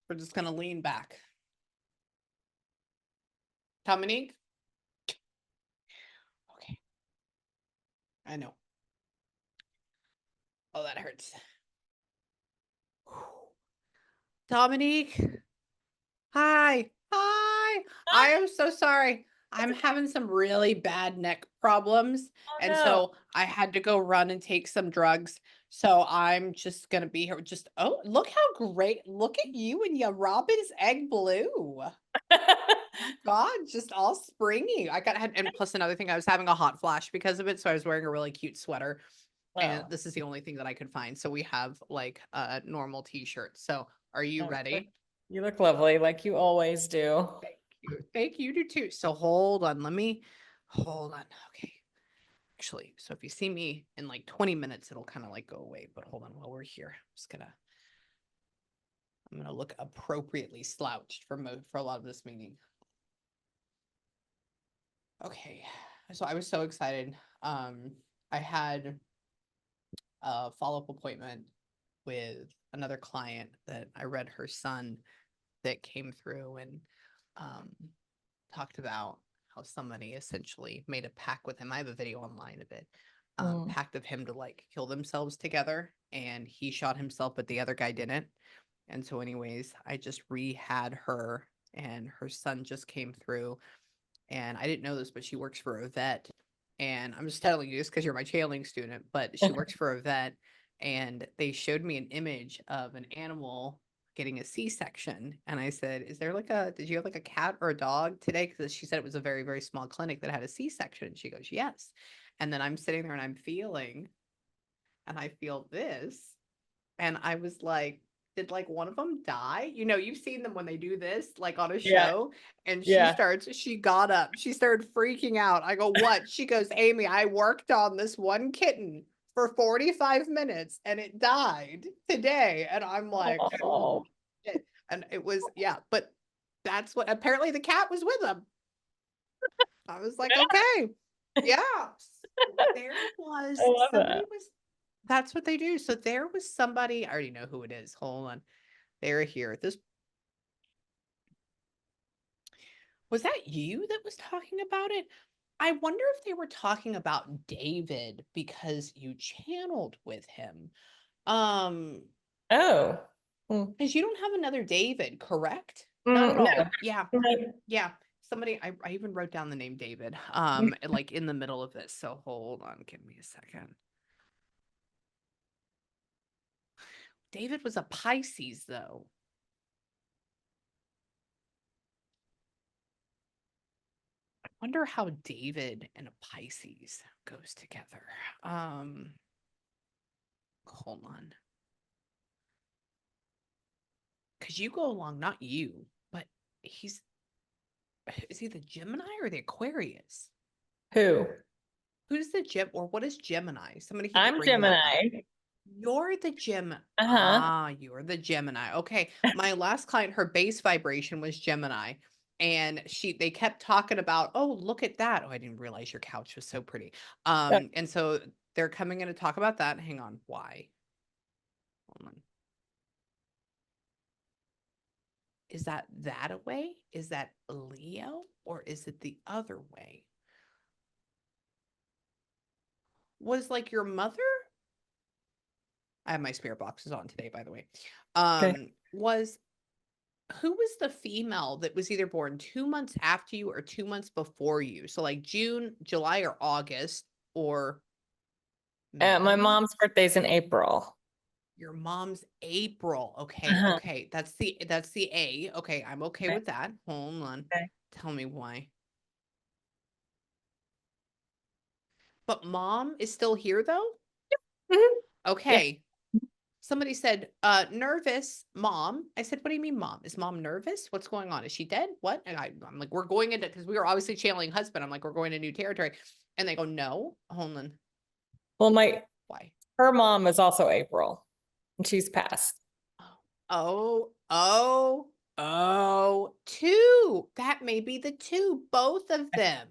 We're just gonna lean back. Dominique? Okay. I know. Oh, that hurts. Dominique? Hi. Hi. I am so sorry. It's I'm okay. having some really bad neck problems. Oh, And no. so I had to go run and take some drugs. So I'm just going to be here. Just, oh, look how great. Look at you and your robin's egg blue. My God, just all springy. And plus another thing, I was having a hot flash because of it. So I was wearing a really cute sweater. And Wow. this is the only thing that I could find. So we have like a normal t-shirt. So are you Oh, ready? you look lovely, like you always do. Thank you. Thank you, you do too. So hold on. Hold on. Okay. Actually, so if you see me in like 20 minutes, it'll kind of like go away. But hold on while we're here. I'm gonna look appropriately slouched for a lot of this meeting. Okay. So I was so excited. I had a follow-up appointment with another client that I read her son that came through and um, talked about how somebody essentially made a pact with him. I have a video online of it. Mm. Pact of him to like kill themselves together, and he shot himself, but the other guy didn't. And so, anyways, I just re-had her, and her son just came through. And I didn't know this, but she works for a vet. And I'm just telling you this because you're my channeling student, but she works for a vet. And they showed me an image of an animal getting a C-section. And I said, did you have like a cat or a dog today? Because she said it was a very, very small clinic that had a C-section. And she goes, yes. And then I'm sitting there and and I feel this. And I was like, did like one of them die? You know, you've seen them when they do this, like on a Yeah, show. And yeah. she got up, she started freaking out. I go, what? She goes, Amy, I worked on this one kitten for 45 minutes and it died today. And I'm like, Oh, holy shit. And it was, yeah, but that's what apparently the cat was with him. I was like, okay, yeah. There I was love somebody that. was That's what they do. So there was somebody, I already know who it is. Hold on. They're here. This Was that you that was talking about it? I wonder if they were talking about David because you channeled with him. Um, Oh. Mm. because you don't have another David, correct? Not at No. all. Yeah. No. Yeah. I even wrote down the name David, like in the middle of this. So hold on, give me a second. David was a Pisces though. Wonder how David and a Pisces goes together. Um, Hold on. Because you go along, not you, but he's is he the Gemini or the Aquarius? Who? Who's the Gem or what is Gemini? Somebody keeps I'm bringing that up. Gemini. You're the Gem. Uh-huh. Ah, you're the Gemini. Okay. My last client, her base vibration was Gemini. And they kept talking about, oh, look at that. Oh, I didn't realize your couch was so pretty. Uh, And so they're coming in to talk about that. Hang on. Why? Hold on. Is that a way? Is that Leo or is it the other way? Was like your mother? I have my spirit boxes on today, by the way. Okay. Was Who was the female that was either born 2 months after you or 2 months before you? So like June, July, or August or My May? mom's birthday's in April. Your mom's April. Okay, Uh-huh. okay. That's the A. Okay, I'm okay Okay. with that. Hold on. Okay. Tell me why. But mom is still here though? Mhm. Yeah. Okay. Somebody said, nervous, mom. I said, what do you mean, mom? Is mom nervous? What's going on? Is she dead? What? And I'm like, we're going into, because we were obviously channeling husband. I'm like, we're going to new territory. And they go, no, hold on. Well, Why? her mom is also April, and she's passed. Oh, oh, two. That may be the two, both of them.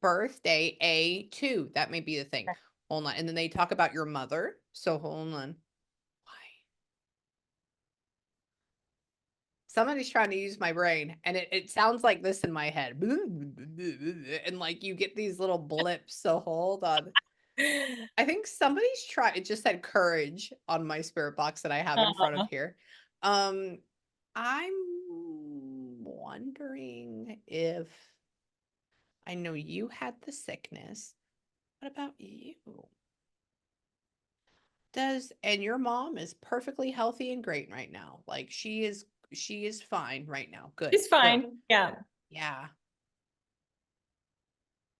Birthday A2. That may be the thing. Hold on. And then they talk about your mother. So hold on. Why? somebody's trying to use my brain, and it sounds like this in my head. And like you get these little blips. So hold on. I think somebody's tried it just said courage on my spirit box that I have in front of Uh, here. Um, I'm wondering if I know you had the sickness. What about you? And your mom is perfectly healthy and great right now. Like she is fine right now. Good. She's Good. fine. Yeah. Yeah.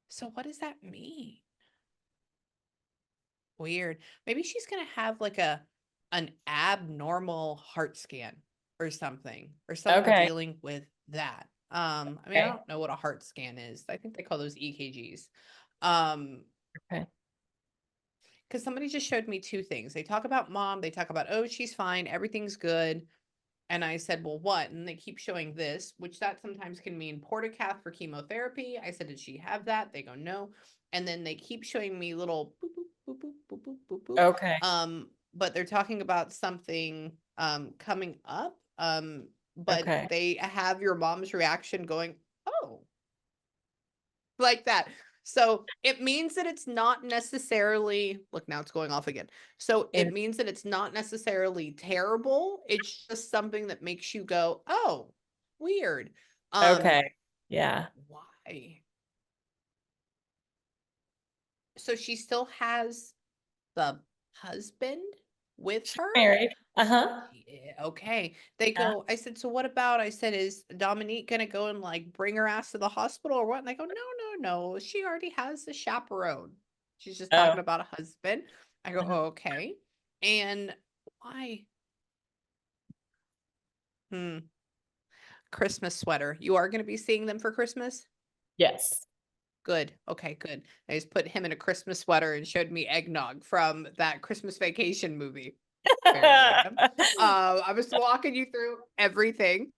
So what does that mean? Weird. Maybe she's gonna have like an abnormal heart scan or something Okay. dealing with that. I mean, I Okay. don't know what a heart scan is. I think they call those EKGs. Um, Okay. because somebody just showed me two things. They talk about mom, they talk about, oh, she's fine, everything's good. And I said, well, what? And they keep showing this, which that sometimes can mean portacath for chemotherapy. I said, did she have that? They go, no. And then they keep showing me little boop, boop, boop, boop, boop, boop, boop, boop. Okay. But they're talking about something coming up. But Okay. they have your mom's reaction going, oh, like that. So it means that it's not necessarily, look, now it's going off again. So it It- means that it's not necessarily terrible. It's just something that makes you go, oh, weird. Okay. Yeah. Why? So she still has the husband with She's her? married. Uh-huh. Yeah, okay. They Yeah. go, I said, so what about, I said, is Dominique gonna go and like bring her ass to the hospital or what? And they go, no, no, no. She already has the chaperone. She's just Oh. talking about a husband. I go, Uh-huh. oh, okay. And why? Hmm. Christmas sweater. You are gonna be seeing them for Christmas? Yes. Good. Okay, good. I just put him in a Christmas sweater and showed me eggnog from that Christmas Vacation movie. Very random. I was walking you through everything.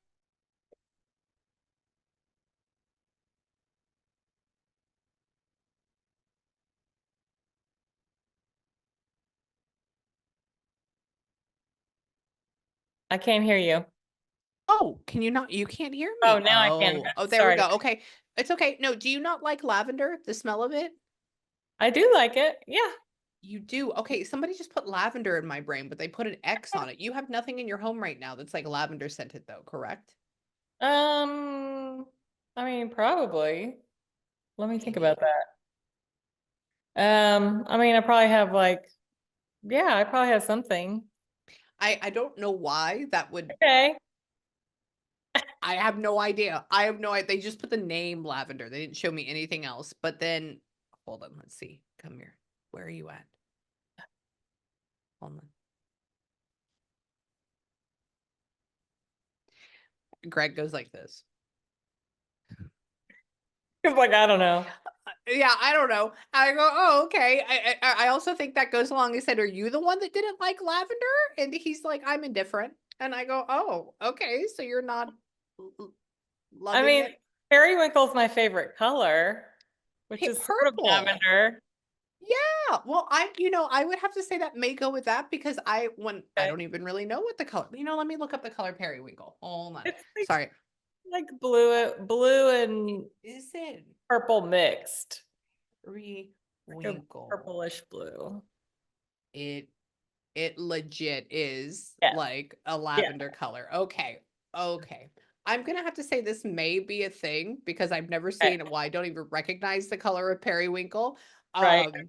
I can't hear you. Oh, can you not you can't hear Oh, me? now I can. Oh. Oh, there we Sorry. go. Okay. It's okay. No, do you not like lavender, the smell of it? I do like it. Yeah. You do. Okay, somebody just put lavender in my brain, but they put an X on it. You have nothing in your home right now that's like lavender scented though, correct? Um, I mean, probably. Let me think about Maybe. that. I mean, I probably have like, yeah, I probably have something. I don't know why that would Okay. I have no idea. I have no idea. They just put the name lavender. They didn't show me anything else. But then hold on, let's see. Come here. Where are you at? Hold on. Greg goes like this. It's like, I don't know. Yeah, I don't know. I go, oh, okay. I also think that goes along. He said, "Are you the one that didn't like lavender?" And he's like, "I'm indifferent." And I go, "Oh, okay. So you're not I loving mean, it." periwinkle's my favorite color, which Hey, is sort of purple. lavender. Yeah. Well, I would have to say that may go with that because I Okay. don't even really know what the color. Let me look up the color periwinkle. Hold on. It's Sorry. like blue and Is it purple mixed. Like a periwinkle? purplish blue. It It legit is Yeah. like a Yeah. lavender color. Okay. Okay. I'm gonna have to say this may be a thing because I've never Okay. seen it. Well, I don't even recognize the color of periwinkle. Right. Um,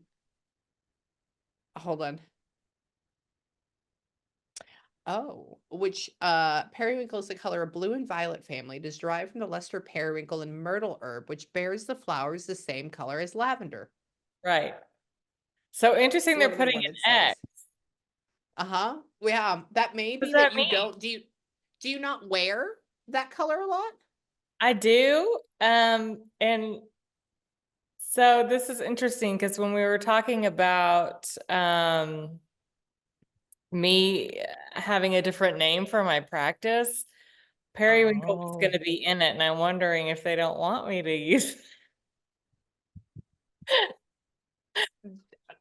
hold on. Oh, which periwinkle is the color of blue and violet family. It is derived from the luster periwinkle and myrtle herb, which bears the flowers the same color as lavender. Right. So interesting they're Literally putting what it an X. says. Uh-huh. Yeah, that may What be does that that you mean? don't do you not wear that color a lot? I do. And so this is interesting because when we were talking about me having a different name for my practice, periwinkle was going Oh. to be in it, and I'm wondering if they don't want me to use.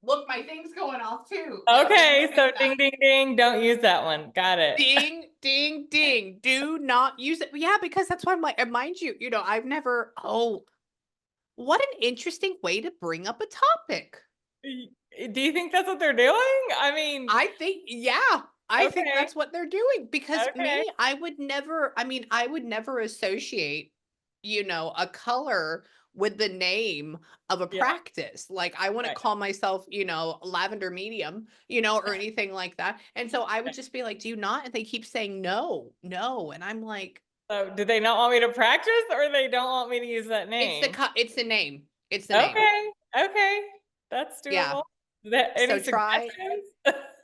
Look, my thing's going off too. Okay, so ding, ding, ding. Don't use that one. Got it. Ding, ding, ding. Do not use it. Yeah, because that's why I'm like, and mind you, I've never, what an interesting way to bring up a topic. Do you think that's what they're doing? I mean, I think, yeah, I think okay, that's what they're doing because okay, me, I would never associate, a color with the name of a yeah, practice. Like I wouldn't right. call myself, lavender medium, or anything like that. And so I would just be like, do you not? And they keep saying no, no. And I'm like, So, do they not want me to practice, or they don't want me to use that name? it's the name. It's the name. Okay, okay, that's Yeah. doable. Any So try. suggestions?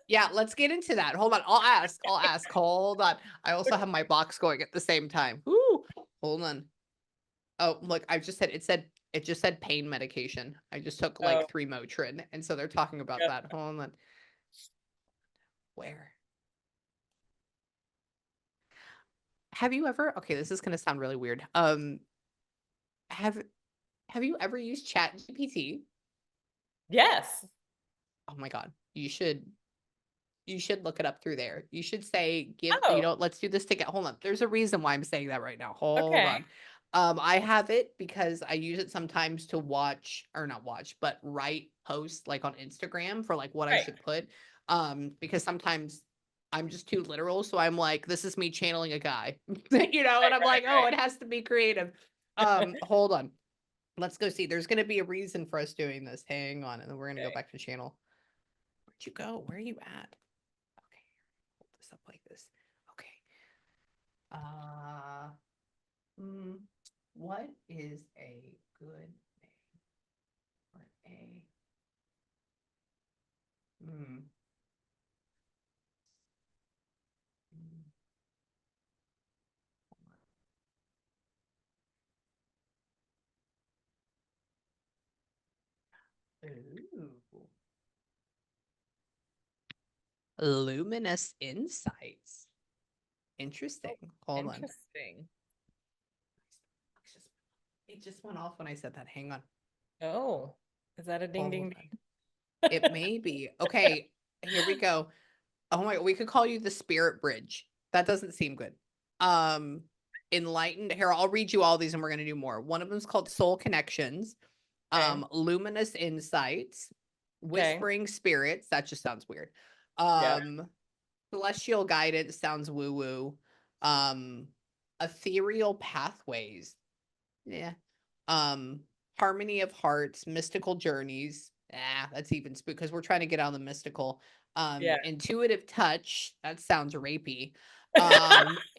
Yeah, let's get into that. Hold on. I'll ask. I'll ask. Hold on. I also have my box going at the same time. Ooh, hold on. Oh, look, it just said pain medication. I just took Oh, like 3 Motrin. And so they're talking about yep. that. Hold on. Where? Have you ever, okay, this is gonna sound really weird. Have have you ever used Chat GPT? Yes. Oh my God. You should look it up through there. You should say, Oh, let's do this together. Hold on. There's a reason why I'm saying that right now. Hold okay. on. I have it because I use it sometimes to watch or not watch, but write posts like on Instagram for like what I Right. should put. Because sometimes I'm just too literal. So I'm like, this is me channeling a guy, and I'm like, oh, Right, it has to be creative. Hold on. Let's go see. There's gonna be a reason for us doing this. Hang on, and then we're gonna go right. back to channel. Where'd you go? Where are you at? Okay, hold this up like this. Okay. Uh, mm, what is a good name for a? Mm, mm, Ooh, luminous insights. Oh, Interesting. Hold on. interesting. It just went off when I said that. Hang on. Oh, is that a ding, Hold ding, on. ding? It may be. Okay, here we go. Oh my, we could call you the spirit bridge. That doesn't seem good. Um, enlightened. Here, I'll read you all these and we're gonna do more. One of them is called Soul Connections, Okay, Luminous Insights, okay, Whispering Spirits. That just sounds weird. yeah, Celestial Guidance sounds woo-woo. Um, Ethereal Pathways. Yeah. Um, Harmony of Hearts, Mystical Journeys. That's even spook because we're trying to get on the mystical. yeah. Intuitive Touch. That sounds rapey.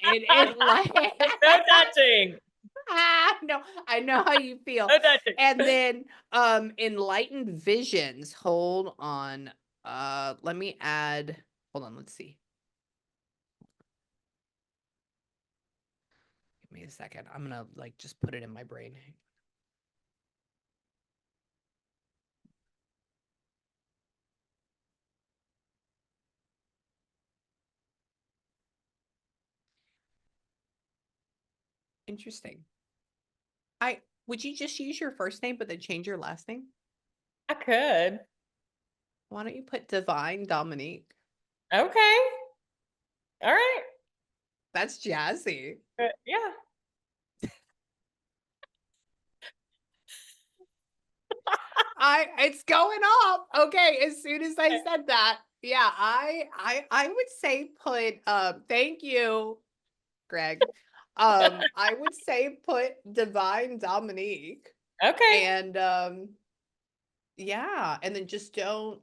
It like No touching, no, I know how you feel. no touching. And then Enlightened Visions. Hold on. Let me add. Hold on. Let's see. Give me a second. I'm gonna like just put it in my brain. Interesting. I would you just use your first name but then change your last name? I could. Why don't you put Divine Dominique? Okay. All right. That's jazzy. Yeah. It's going off. Okay, as soon as I said that, yeah, I would say put thank you, Greg. I would say put Divine Dominique Okay. and yeah, and then just don't,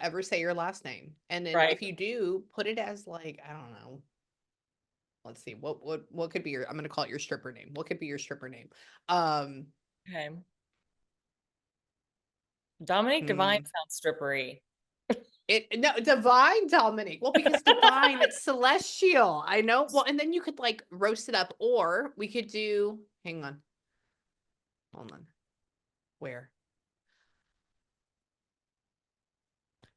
ever say your last name. And then Right. if you do, put it as like, I don't know. Let's see. What could be your I'm gonna call it your stripper name. What could be your stripper name? Um Okay. Dominique Divine hmm, sounds strippery. it no Divine Dominic. Well, because divine, it's celestial. I know. Well, and then you could like roast it up, or we could do hang on. Hold on. Where?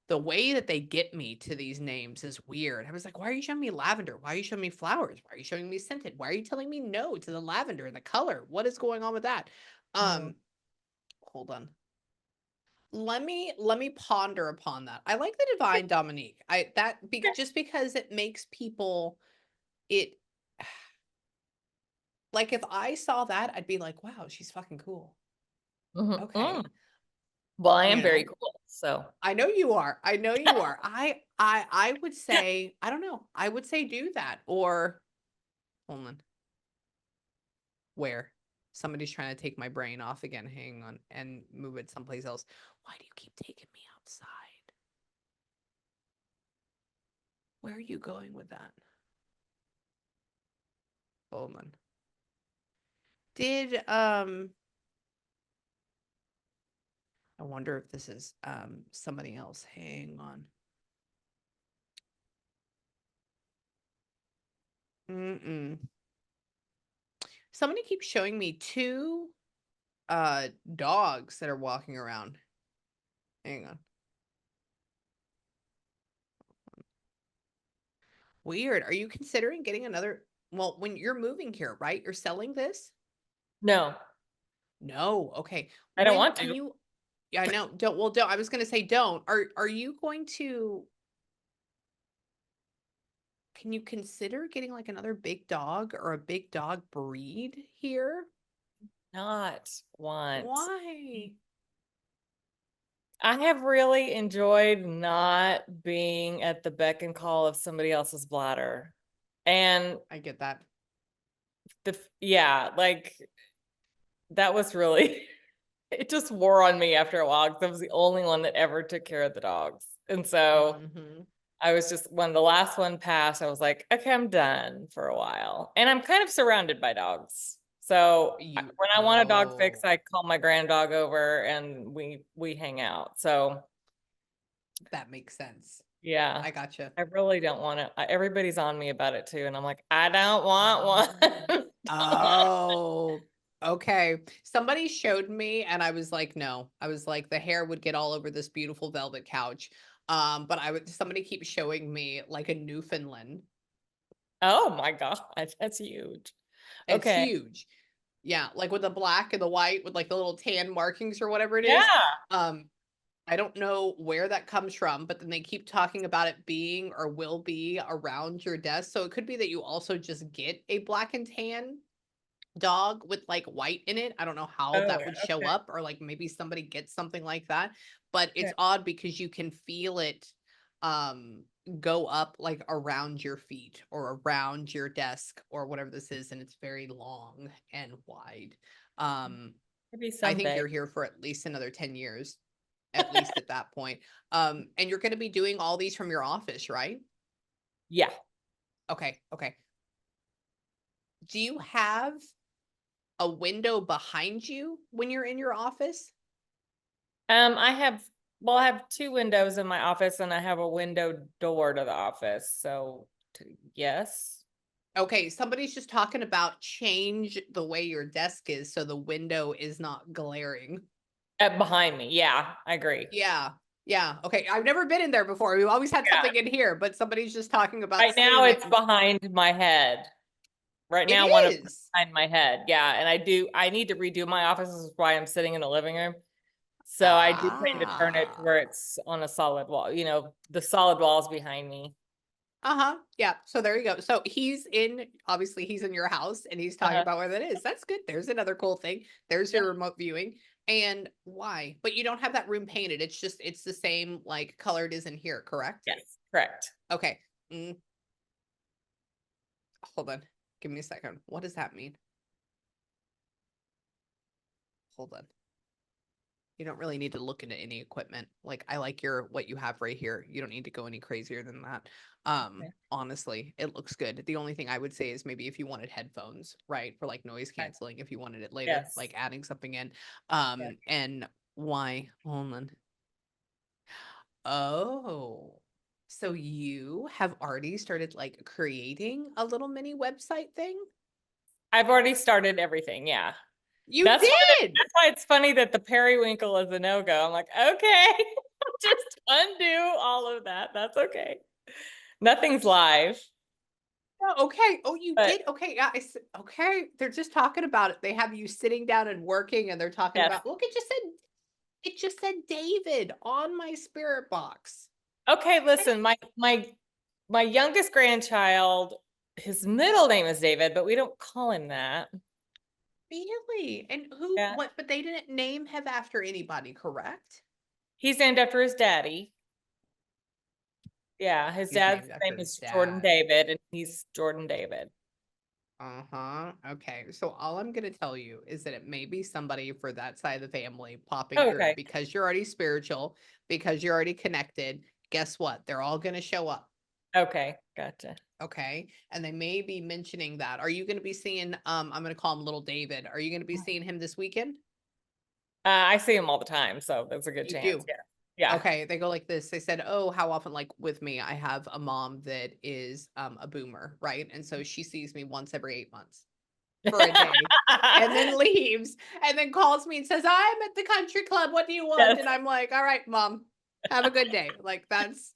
The way that they get me to these names is weird. I was like, why are you showing me lavender? Why are you showing me flowers? Why are you showing me scented? Why are you telling me no to the lavender and the color? What is going on with that? Mhm. Um, hold on. let me ponder upon that. I like the Divine Dominique. Just because it makes people it like if I saw that, I'd be like, wow, she's fucking cool. Mhm. Okay. Well, I am You very know? cool, so. I know you are. I know you are. I would say, I don't know. I would say do that. Or hold on. Where? Somebody's trying to take my brain off again. Hang on and move it someplace else. Why do you keep taking me outside? Where are you going with that? Hold on. Did I wonder if this is somebody else. Hang on. Mm-mm. Somebody keeps showing me two dogs that are walking around. Hang on. Weird. Are you considering getting another? Well, when you're moving here, right? You're selling this? No, No. Okay. I don't When want can to. you? Yeah, I know. Don't. Well, don't. I was gonna say don't. Are you going to? Can you consider getting like another big dog or a big dog breed here? Not want. Why? I have really enjoyed not being at the beck and call of somebody else's bladder. And I get that. yeah, like that was really, it just wore on me after a while because I was the only one that ever took care of the dogs. And so Mm-hmm. I was just, when the last one passed, I was like, okay, I'm done for a while. And I'm kind of surrounded by dogs. So You. when I want a dog fix, Oh, I call my grand dog over and we hang out. So that makes sense. yeah, I gotcha. I really don't want to. Everybody's on me about it too. And I'm like, I don't want one. Oh, okay. Somebody showed me and I was like, no. I was like, the hair would get all over this beautiful velvet couch. But somebody keeps showing me like a Newfoundland. Oh my God, that's huge. It's Okay. huge. Yeah, like with the black and the white with like the little tan markings or whatever it is. Yeah. Um, I don't know where that comes from, but then they keep talking about it being or will be around your desk. So it could be that you also just get a black and tan dog with like white in it. I don't know how Oh, that would show okay. up, or like maybe somebody gets something like that, but Okay. it's odd because you can feel it go up like around your feet or around your desk or whatever this is, and it's very long and wide. Um Maybe I think someday. you're here for at least another 10 years, at least at that point. And you're going to be doing all these from your office, right? Yeah. Okay, okay. Do you have a window behind you when you're in your office? I have, well, I have two windows in my office and I have a window door to the office. So yes. Okay, somebody's just talking about change the way your desk is so the window is not glaring. Behind me. Yeah, I agree. Yeah. Yeah. Okay. I've never been in there before. We've always had Yeah. something in here, but somebody's just talking about Right now seeing it. it's behind my head. Right It now, one of them is is. behind my head. Yeah. And I need to redo my office. This is why I'm sitting in the living room. So I do plan to turn it to where Ah. it's on a solid wall, the solid walls behind me. Uh-huh. Yeah. So there you go. So obviously he's in your house and he's talking Uh-huh. about where that is. That's good. There's another cool thing. There's Yeah. your remote viewing. And why? But you don't have that room painted. It's the same like color it is in here, correct? Yes, correct. Okay. Mm, hold on. Give me a second. What does that mean? Hold on. You don't really need to look into any equipment. Like I like what you have right here. You don't need to go any crazier than that. Okay. Honestly, it looks good. The only thing I would say is maybe if you wanted headphones, right? For like noise Okay. canceling, if you wanted it later, Yes. like adding something in. Yeah. And why? Hold on. Oh. So you have already started like creating a little mini website thing? I've already started everything. Yeah. You did. That's why it's funny that the periwinkle is a no-go. I'm like, okay, just undo all of that. That's okay. Nothing's live, Oh, okay. Oh, you but did? Okay. Yeah. Okay. They're just talking about it. They have you sitting down and working, and they're talking yes, about, look, it just said It just said David on my spirit box. Okay, listen, my youngest grandchild, his middle name is David, but we don't call him that. Really? And who, Yeah. what, but they didn't name him after anybody, correct? He's named after his daddy. Yeah, his He's dad's named name after his is Jordan dad. David, and he's Jordan David. Uh-huh. Okay. So all I'm gonna tell you is that it may be somebody for that side of the family popping through Okay. because you're already spiritual, because you're already connected. Guess what? They're all gonna show up. Okay, gotcha. Okay. And they may be mentioning that. Are you gonna be seeing I'm gonna call him little David. Are you gonna be seeing him this weekend? I see him all the time, so that's a good You chance. do. Yeah. Yeah. Okay, they go like this. They said, "Oh, how often?" Like with me, I have a mom that is a boomer, right? And so she sees me once every 8 months for a day, and then leaves, and then calls me and says, "I'm at the country club. What do you want?" Yes. And I'm like, "All right, mom, have a good day." Like that's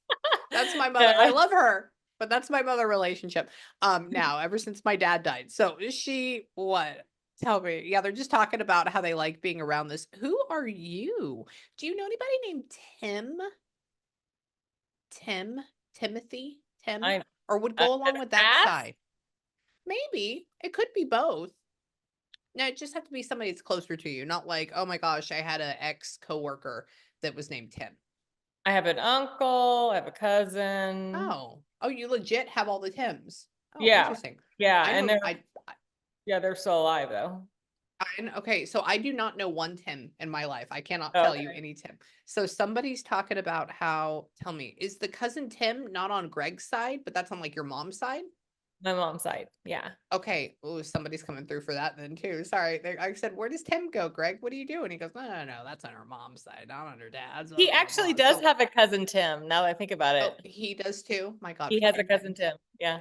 my mother. I Yeah. love her, but that's my mother relationship. Now ever since my dad died. So is she what? Tell me. Yeah, they're just talking about how they like being around this. Who are you? Do you know anybody named Tim? Tim? Timothy? Tim? I Or would I go should along with that ask. side? Maybe. It could be both. No, it just have to be somebody that's closer to you, not like, oh my gosh, I had an ex coworker that was named Tim. I have an uncle, I have a cousin. Oh. Oh, you legit have all the Tims. Oh, Yeah. interesting. Yeah, I and know they're still alive though. okay, so I do not know one Tim in my life. I cannot tell you Okay. any Tim. So somebody's talking about how, tell me, is the cousin Tim not on Greg's side, but that's on like your mom's side? My mom's side. Yeah. Okay. Oh, somebody's coming through for that then too. Sorry. I said, where does Tim go, Greg? What do you do? And he goes, no, no, no, that's on her mom's side, not on her dad's. Blah, He blah, actually blah. does So, have a cousin Tim, now that I think about oh, it. he does too. My God, He has a find cousin him. Tim. Yeah.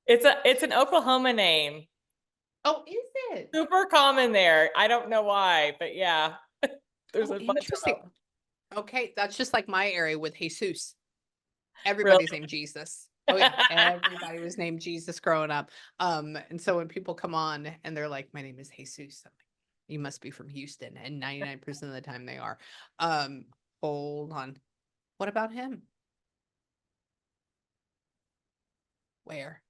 It's an Oklahoma name. Oh, is it? Super common there. I don't know why, but yeah. There's Oh, a bunch of interesting. them. Okay, that's just like my area with Jesus. Really. Everybody's named Jesus. Oh yeah, everybody was named Jesus growing up. And so when people come on and they're like, "My name is Jesus," I'm like, "You must be from Houston," and 99% of the time they are. Um, hold on. What about him? Where?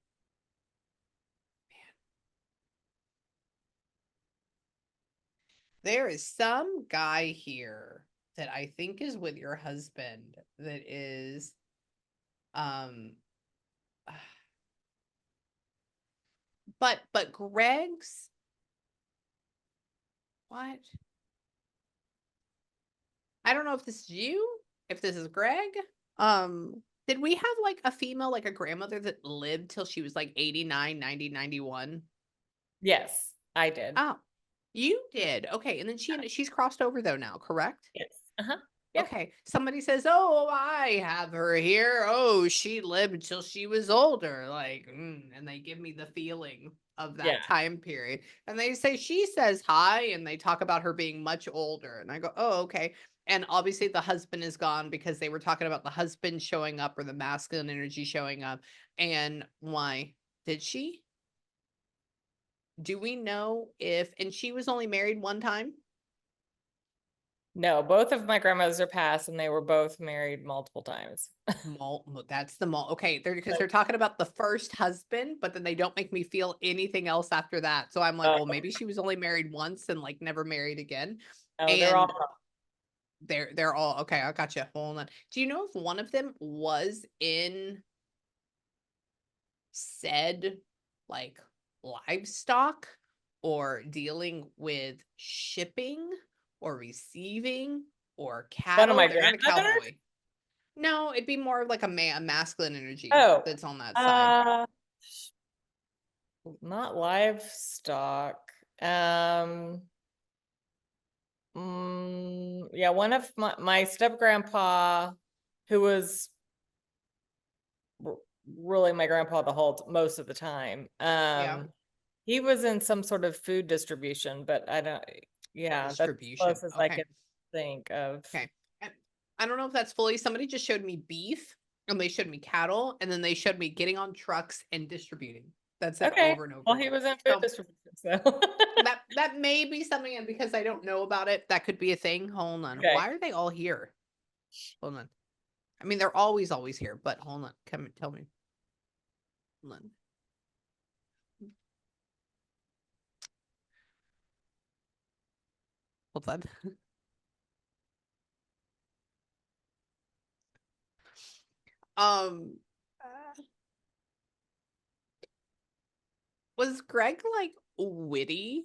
There is some guy here that I think is with your husband that is um but Greg's what? I don't know if this is you, if this is Greg. Did we have like a female, like a grandmother that lived till she was like 89, 90, 91? Yes, I did. Oh, you did. Okay. And then she's crossed over though now, correct? Yes. Uh-huh. Yeah. Okay. Somebody says, "Oh, I have her here. Oh, she lived until she was older." Like, and they give me the feeling of Yeah. that time period. And they say she says hi and they talk about her being much older. And I go, "Oh, okay." And obviously the husband is gone because they were talking about the husband showing up or the masculine energy showing up. And why did she? Do we know if and she was only married one time? No, both of my grandmothers are passed and they were both married multiple times. That's the malt. Okay, they're because they're talking about the first husband, but then they don't make me feel anything else after that. So I'm like, well, maybe she was only married once and like never married again. No, they're all And they're all okay. I got you. Hold on. Do you know if one of them was in said like livestock or dealing with shipping or receiving or one of cattle? my They're in the grandmothers. cowboy. No, it'd be more of like a masculine energy Oh, that's on that side. uh, not livestock. Um, yeah, one of my step grandpa, who was really my grandpa the whole most of the time. Yeah, He was in some sort of food distribution, but I don't. Yeah, that's as distribution. close as I Okay, can think of. okay. I I don't know if that's fully. Somebody just showed me beef, and they showed me cattle, and then they showed me getting on trucks and distributing. That's it Okay, over and over well, he again. was in food So distribution, so. That may be something, and because I don't know about it, that could be a thing. Hold on. Okay. Why are they all here? Hold on. I mean, they're always here, but hold on. Come and tell me. Hold on. Hold on. Um, was Greg like witty?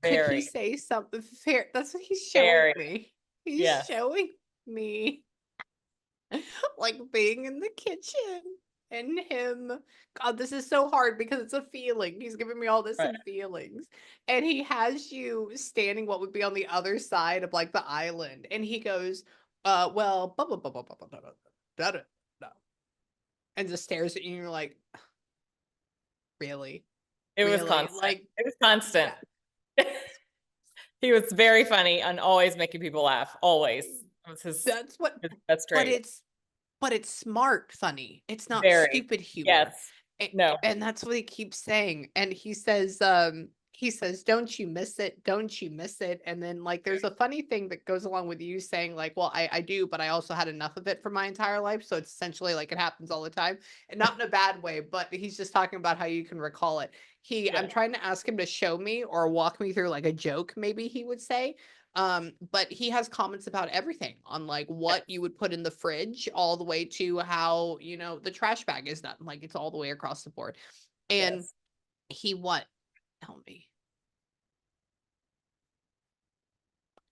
Could he Very, say something fair? That's what he's showing very. me. He's Yes. showing me like being in the kitchen and him. God, this is so hard because it's a feeling. He's giving me all this Right. in feelings. And he has you standing what would be on the other side of like the island. And he goes, well, blah, blah, blah, blah, blah, blah, blah, blah, blah, blah, and just stares at you and you're like, really? It was Really? constant. Like, It was constant. yeah. He was very funny and always making people laugh. Always. It was That's what, his best but trait. it's smart funny. It's not Very. stupid humor. Yes. No. And that's what he keeps saying. And he says, "Don't you miss it? Don't you miss it?" And then like there's a funny thing that goes along with you saying like, "Well, I do, but I also had enough of it for my entire life." So it's essentially like it happens all the time. And not in a bad way, but he's just talking about how you can recall it. I'm Yeah. trying to ask him to show me or walk me through like a joke, maybe he would say. But he has comments about everything on like what you would put in the fridge, all the way to how, the trash bag is done. Like it's all the way across the board. And Yes. he what? Tell me.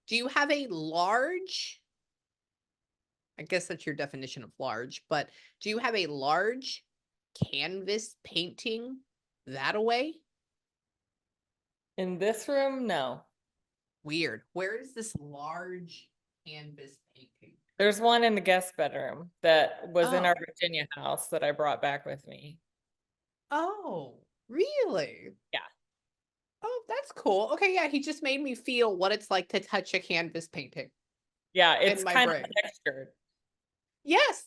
Do you have a large? I guess that's your definition of large, but do you have a large canvas painting that away? In this room, no. Weird. Where is this large canvas painting? There's one in the guest bedroom that was in our Oh. Virginia house that I brought back with me. Oh, really? Yeah. Oh, that's cool. Okay, yeah, he just made me feel what it's like to touch a canvas painting Yeah, in it's my kind of brain. textured. Yes.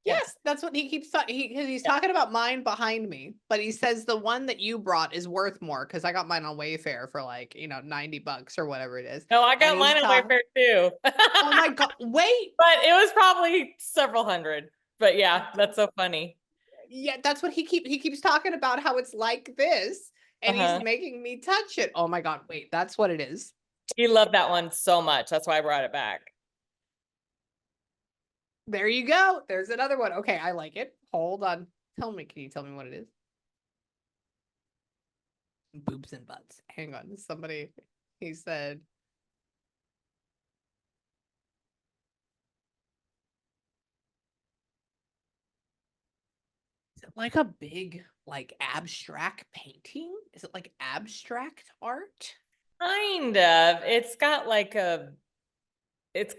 Yeah. Yes, that's what he keeps because he's Yeah. talking about mine behind me, but he says the one that you brought is worth more because I got mine on Wayfair for like, $90 or whatever it is. No, I And got he's mine on talking, Wayfair too. oh my God, wait. But it was probably several hundred. But yeah, that's so funny. Yeah, that's what he keeps talking about how it's like this and he's Uh-huh. making me touch it. Oh my God, wait, that's what it is. He loved that one so much. That's why I brought it back. There you go. There's another one. Okay, I like it. Hold on. Can you tell me what it is? Boobs and butts. Hang on. He said, is it like a big, like abstract painting? Is it like abstract art? Kind of. It's got like it's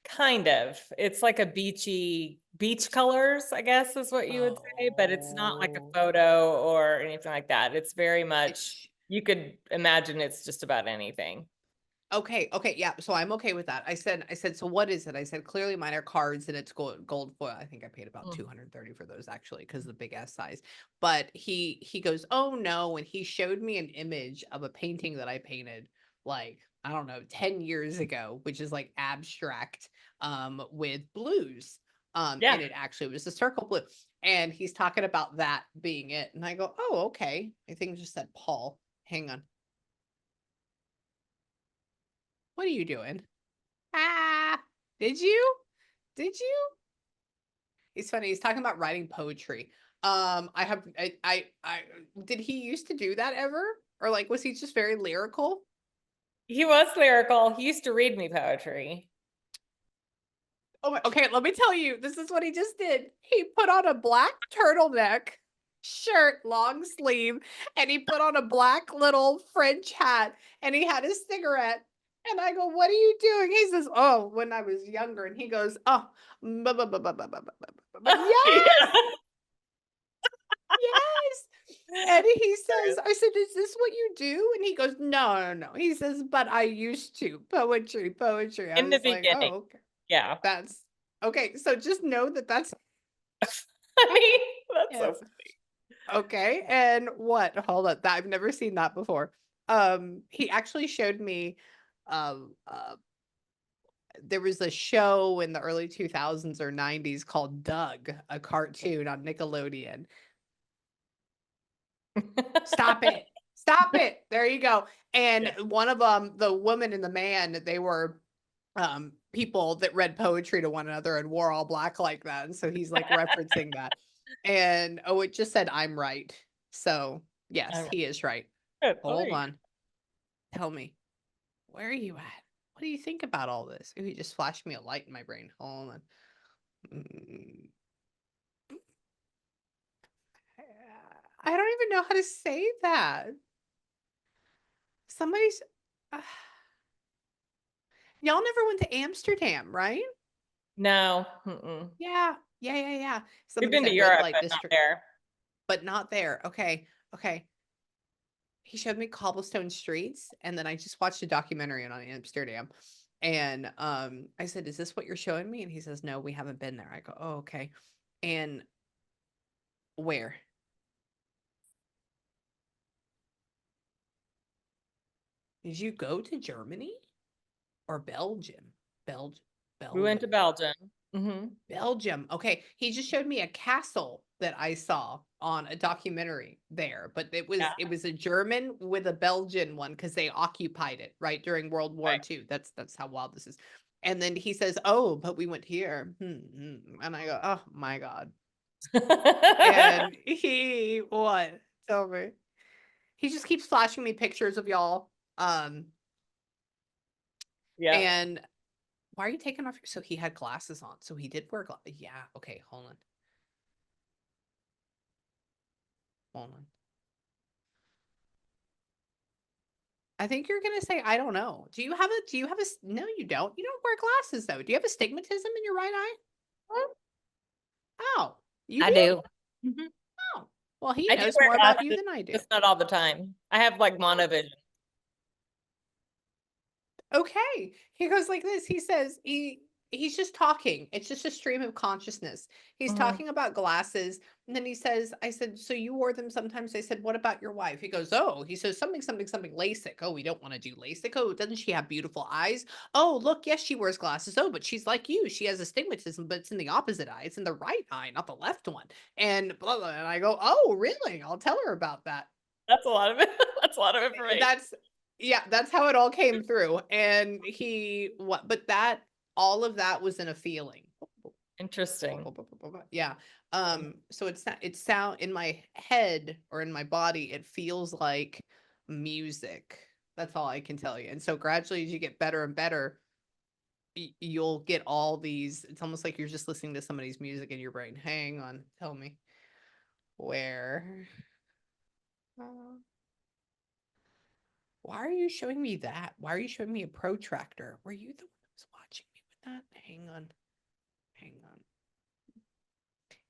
kind of. It's like a beach colors, I guess is what you would say, but it's not like a Oh, photo or anything like that. It's very much, it's you could imagine it's just about anything. okay. Okay, yeah. So I'm okay with that. I said, so what is it? I said, clearly mine are cards and it's gold foil. I think I paid about Mm. 230 for those actually because of the big ass size. But he goes, oh no, and he showed me an image of a painting that I painted like I don't know 10 years ago, which is like abstract with blues. Yeah. And it actually was a circle blue. And he's talking about that being it. And I go, oh, okay. I think it just said Paul. Hang on. What are you doing? Ah, did you? Did you? It's funny. He's talking about writing poetry. I did he used to do that ever? Or like, was he just very lyrical? He was lyrical. He used to read me poetry. Oh, okay. Let me tell you, this is what he just did. He put on a black turtleneck shirt, long sleeve, and he put on a black little French hat, and he had a cigarette. And I go, "What are you doing?" He says, "Oh, when I was younger." And he goes, "Oh, yes, Yeah. yes." And he says, I said, "Is this what you do?" And he goes, "No, no, no." He says, "But I used to poetry, poetry." I In the was like, beginning. "Oh, okay. Yeah. That's okay." So just know that that's I mean, that's so him. Okay. And what? Hold on. I've never seen that before. He actually showed me, um, uh, there was a show in the early 2000s or 90s called Doug, a cartoon on Nickelodeon. Stop it. Stop it. There you go. And Yeah. one of them, the woman and the man, they were people that read poetry to one another and wore all black like that. And so he's like referencing that. And oh, it just said I'm right. So yes, I'm he is right. good. Oh, there Hold you on. Tell me, where are you at? What do you think about all this? Ooh, he just flashed me a light in my brain. Hold on. Mm, I don't even know how to say that. Somebody's. Uh, y'all never went to Amsterdam, right? No. Mm-mm. Yeah. Yeah, yeah, yeah. We've Somebody been to said red Europe, light but not district, there. but not there. Okay. Okay. He showed me cobblestone streets, and then I just watched a documentary on Amsterdam. And I said, "Is this what you're showing me?" And he says, "No, we haven't been there." I go, "Oh, okay." And where? Did you go to Germany or Belgium? Belgium. We went to Belgium. Belgium. Hmm. Belgium. Okay, he just showed me a castle that I saw on a documentary there, but Yeah. it was a German with a Belgian one because they occupied it right during World War II. That's how wild this is. And then he says, "Oh, but we went here," and I go, "Oh my god!" Right. And he what? Tell me. He just keeps flashing me pictures of y'all. Yeah. And why are you taking off? So he had glasses on. So he did wear glasses. Yeah. Okay. Hold on. Hold on. I think you're gonna say, "I don't know." Do you have no, you don't. You don't wear glasses though. Do you have astigmatism in your right eye? Oh, you I do? do. Mhm. Oh. Well, he I do knows wear more about you glasses, than I do. just not all the time. I have like monovision. Okay. He goes like this. He says he's just talking. It's just a stream of consciousness. He's Mhm. talking about glasses, and then he says, I said, "So you wore them sometimes?" I said, "What about your wife?" He goes, "Oh," he says, "something, something, something LASIK." "Oh, we don't want to do LASIK." "Oh, doesn't she have beautiful eyes?" "Oh, look, yes, she wears glasses." "Oh, but she's like you. She has astigmatism, but it's in the opposite eye. It's in the right eye, not the left one." And blah blah. And I go, "Oh, really? I'll tell her about that." That's a lot of it. That's a lot of information. That's yeah, that's how it all came through. And he what but that all of that was in a feeling. Interesting. Yeah. So it's not it's sound in my head or in my body, it feels like music. That's all I can tell you. And so gradually as you get better and better, you'll get all these it's almost like you're just listening to somebody's music in your brain. Hang on, tell me where. Uh, Why are you showing me that? Why are you showing me a protractor? Were you the one that was watching me with that? Hang on. Hang on.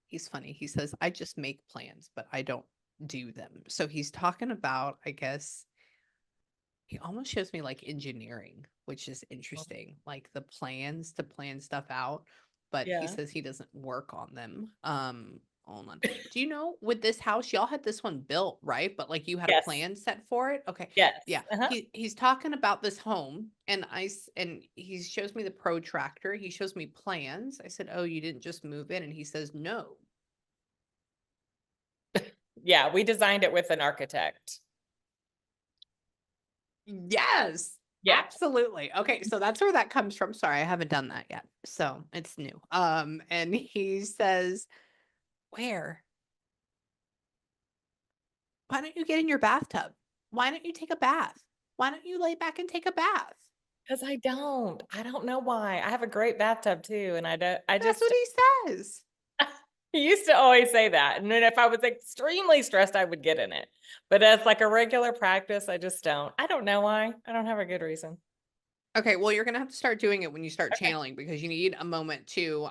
He's funny. He says, I just make plans, but I don't do them. So he's talking about, I guess, he almost shows me like engineering, which is interesting, like the plans to plan stuff out, but he Yeah. says he doesn't work on them. Hold on. Do you know with this house, y'all had this one built, right? But like you had a Yes. plan set for it? Okay. Yes. Yeah. Uh-huh. He's talking about this home and and he shows me the protractor. He shows me plans. I said, "Oh, you didn't just move in." And he says, "No." Yeah, we designed it with an architect. Yes, Yeah. absolutely. Okay, so that's where that comes from. Sorry, I haven't done that yet. So it's new. And he says, "Where? Why don't you get in your bathtub? Why don't you take a bath? Why don't you lay back and take a bath?" Because I don't. I don't know why. I have a great bathtub too, and I That's what just he says. he used to always say that. And then if I was extremely stressed, I would get in it. But as like a regular practice, I just don't. I don't know why. I don't have a good reason. Okay, well, you're gonna have to start doing it when you start Okay. channeling because you need a moment to.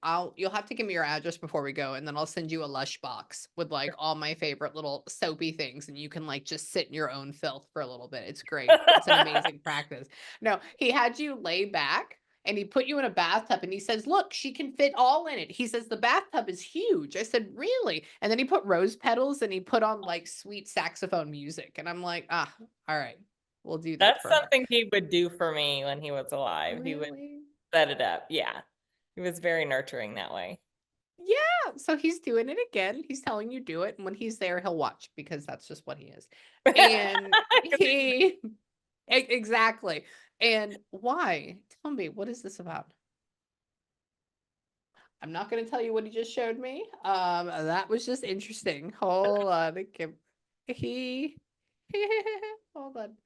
I'll you'll have to give me your address before we go, and then I'll send you a lush box with like all my favorite little soapy things, and you can like just sit in your own filth for a little bit. It's great. It's an amazing practice. No, he had you lay back and he put you in a bathtub and he says, look, she can fit all in it. He says, the bathtub is huge. I said, really? And then he put rose petals and he put on like sweet saxophone music. And I'm like, ah, all right, we'll do that That's for her. something he would do for me when he was alive. He would Really? set it up. Yeah. He was very nurturing that way. Yeah. So he's doing it again. He's telling you do it. And when he's there, he'll watch because that's just what he is. And 'Cause he, exactly. And why? Tell me, what is this about? I'm not going to tell you what he just showed me. That was just interesting. Hold on. He, hold on.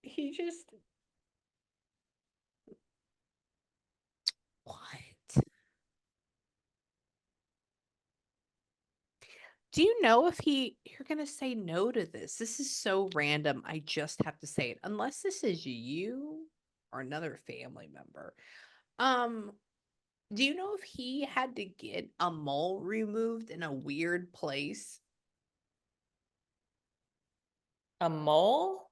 He just, what? Do you know if you're going to say no to this? This is so random. I just have to say it. Unless this is you or another family member. Um, do you know if he had to get a mole removed in a weird place? A mole?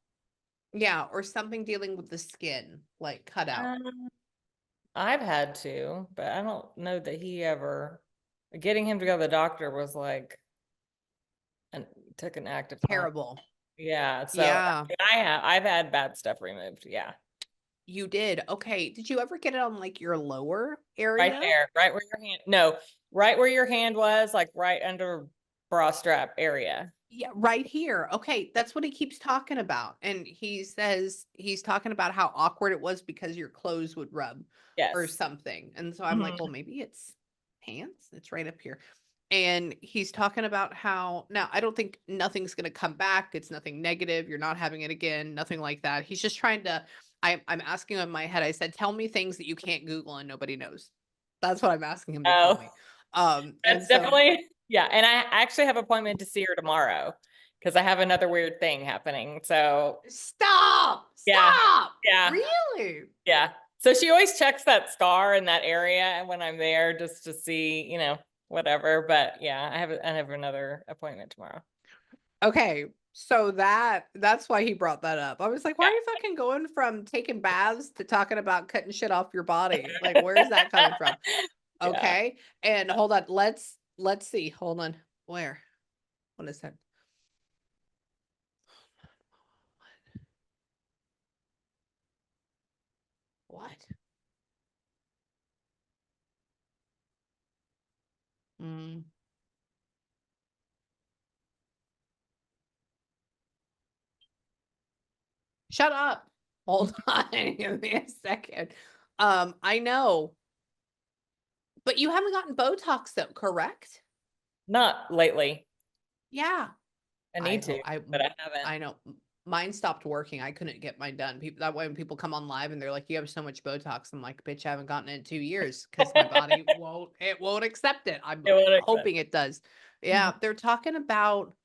Yeah, or something dealing with the skin, like cut out. Um, I've had to, but I don't know that he ever getting him to go to the doctor was like and took an act of time. Terrible. Yeah, so Yeah, I've had bad stuff removed. Yeah. you did. Okay. Did you ever get it on like your lower Right area? there, right where your hand, no, right where your hand was, like right under bra strap area. Yeah, right here. Okay, that's what he keeps talking about. And he says he's talking about how awkward it was because your clothes would rub or Yes. something. And so I'm like, Mhm. well, maybe it's pants. It's right up here. And he's talking about how now I don't think nothing's going to come back. It's nothing negative. You're not having it again, nothing like that. He's just trying to I'm asking him in my head. I said, "Tell me things that you can't Google and nobody knows." That's what I'm asking him to tell Oh, me. And that's so definitely, yeah. And I actually have an appointment to see her tomorrow because I have another weird thing happening. So stop. yeah, Stop. yeah, Really? yeah. So she always checks that scar in that area when I'm there just to see, whatever. But yeah, I have another appointment tomorrow. Okay, so that's why he brought that up. I was like, why Yeah. are you fucking going from taking baths to talking about cutting shit off your body? Like, where's that coming from? Yeah. Okay. And hold on, let's see. Hold on. Where? What is that? What? Mm. Shut up. Hold on. Give me a second. I know, but you haven't gotten Botox though, correct? Not lately. Yeah. I I need hope to, but I haven't. I know mine stopped working. I couldn't get mine done. People that way when people come on live and they're like, "You have so much Botox," I'm like, "Bitch, I haven't gotten it in 2 years because my body won't accept it." I'm It won't accept. hoping it does. Mhm. Yeah, they're talking about.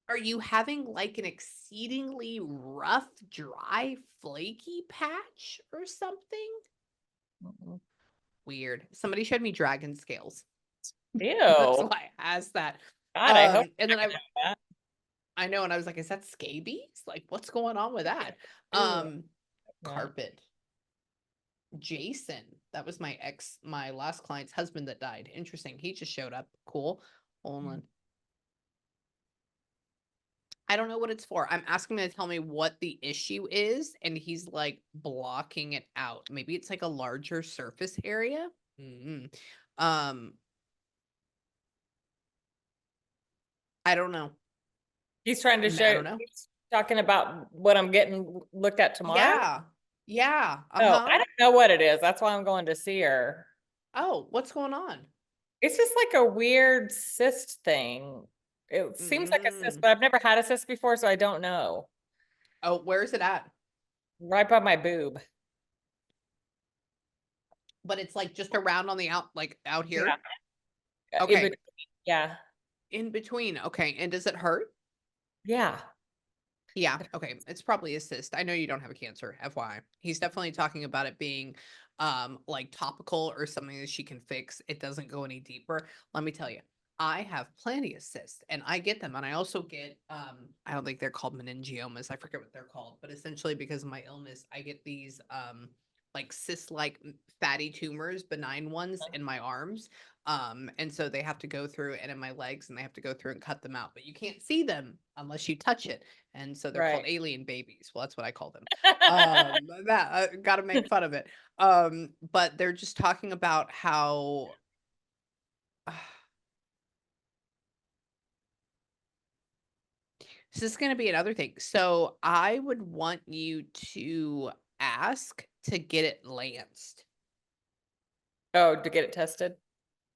Are you having like an exceedingly rough, dry, flaky patch or something? Mhm. Weird. Somebody showed me dragon scales. That's Ew. why I asked that. God, I hope And then you're not gonna have I know, and I was like, "Is that scabies? Like, what's going on with that?" that. Ew. Yeah. Carpet. Jason. That was my last client's husband that died. Interesting. He just showed up. Cool. Hold on. I don't know what it's for. I'm asking him to tell me what the issue is, and he's like blocking it out. Maybe it's like a larger surface area. Um, I don't know. He's trying to I show, don't know. he's talking about what I'm getting looked at tomorrow. Yeah. Yeah. Oh, Uh-huh. I don't know what it is. That's why I'm going to see her. Oh, what's going on? It's just like a weird cyst thing. It seems like a cyst, Mm. but I've never had a cyst before, so I don't know. Oh, where is it at? Right by my boob. But it's like just around on the like out Yeah. here? In Okay. between. Yeah. In between. Okay. And does it hurt? Yeah. Yeah. Okay. It's probably a cyst. I know you don't have a cancer, FYI. He's definitely talking about it being like topical or something that she can fix. It doesn't go any deeper. Let me tell you. I have plenty of cysts and I get them. And I also get, I don't think they're called meningiomas. I forget what they're called, but essentially because of my illness, I get these, like cyst like fatty tumors, benign ones in my arms. And so they have to go through and in my legs and they have to go through and cut them out, but you can't see them unless you touch it. And so they're called Right. alien babies. Well, that's what I call them. That got to make fun of it. But they're just talking about how this is gonna be another thing. So I would want you to ask to get it lanced. Oh, to get it tested?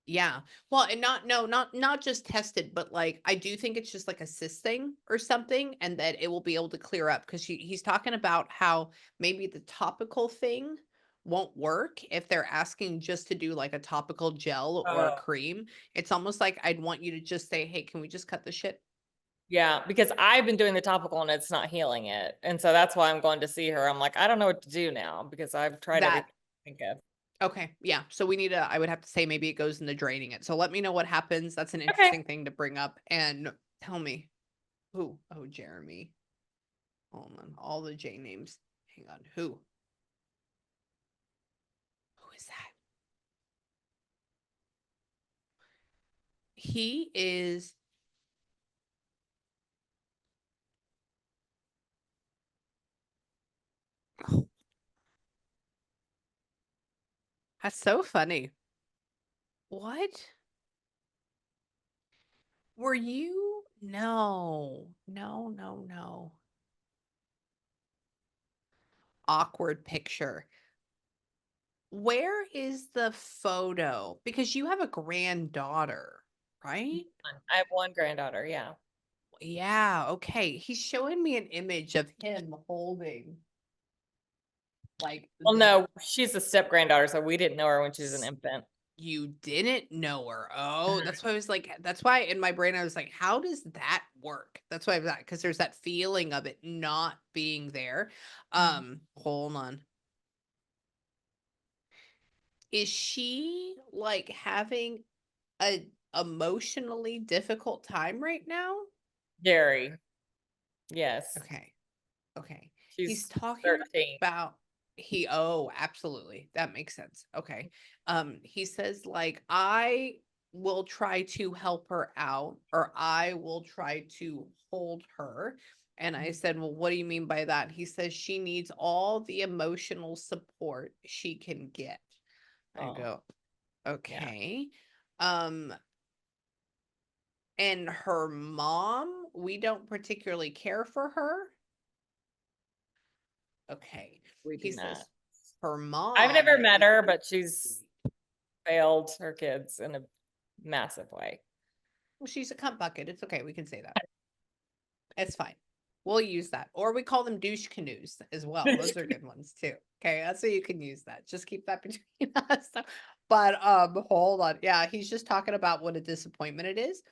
Yeah. Well, and not no, not just tested, but like I do think it's just like a cyst thing or something, and that it will be able to clear up because he's talking about how maybe the topical thing won't work if they're asking just to do like a topical gel or a Oh. cream. It's almost like I'd want you to just say, "Hey, can we just cut the shit?" Yeah, because I've been doing the topical and it's not healing it. And so that's why I'm going to see her. I'm like, I don't know what to do now because I've tried That everything I think of. Okay, yeah. So we need to I would have to say maybe it goes into draining it. So let me know what happens. That's an Okay. interesting thing to bring up. And tell me who? Oh, Jeremy. Hold on. All the J names. Hang on. Who? Who is that? He is oh, that's so funny. What? Were you? No. No, no, no. Awkward picture. Where is the photo? Because you have a granddaughter, right? I have one granddaughter. Yeah. Yeah, okay. He's showing me an image of him holding like Well, the no, she's a step granddaughter, so we didn't know her when she was an s- infant. you didn't know her. Oh, Mhm. that's why I was like, that's why in my brain I was like, how does that work? That's why I was like, because there's that feeling of it not being there. Mhm. Hold on. Is she like having a emotionally difficult time right now? Gary. Yes. Okay. Okay. He's She's talking 13. about absolutely. That makes sense. Okay. He says like I will try to help her out or I will try to hold her. And I said, "Well, what do you mean by that?" He says she needs all the emotional support she can get. I Oh, go, yeah. "Okay." Um and her mom, we don't particularly care for her. Okay. We He do not. says her I've mom never met is her, but she's failed her kids in a massive way. well, she's a cunt bucket. It's okay. We can say that. It's fine. We'll use that. Or we call them douche canoes as well. Those are good ones too. Okay, that's so you can use that. Just keep that between us. But hold on. Yeah, he's just talking about what a disappointment it is.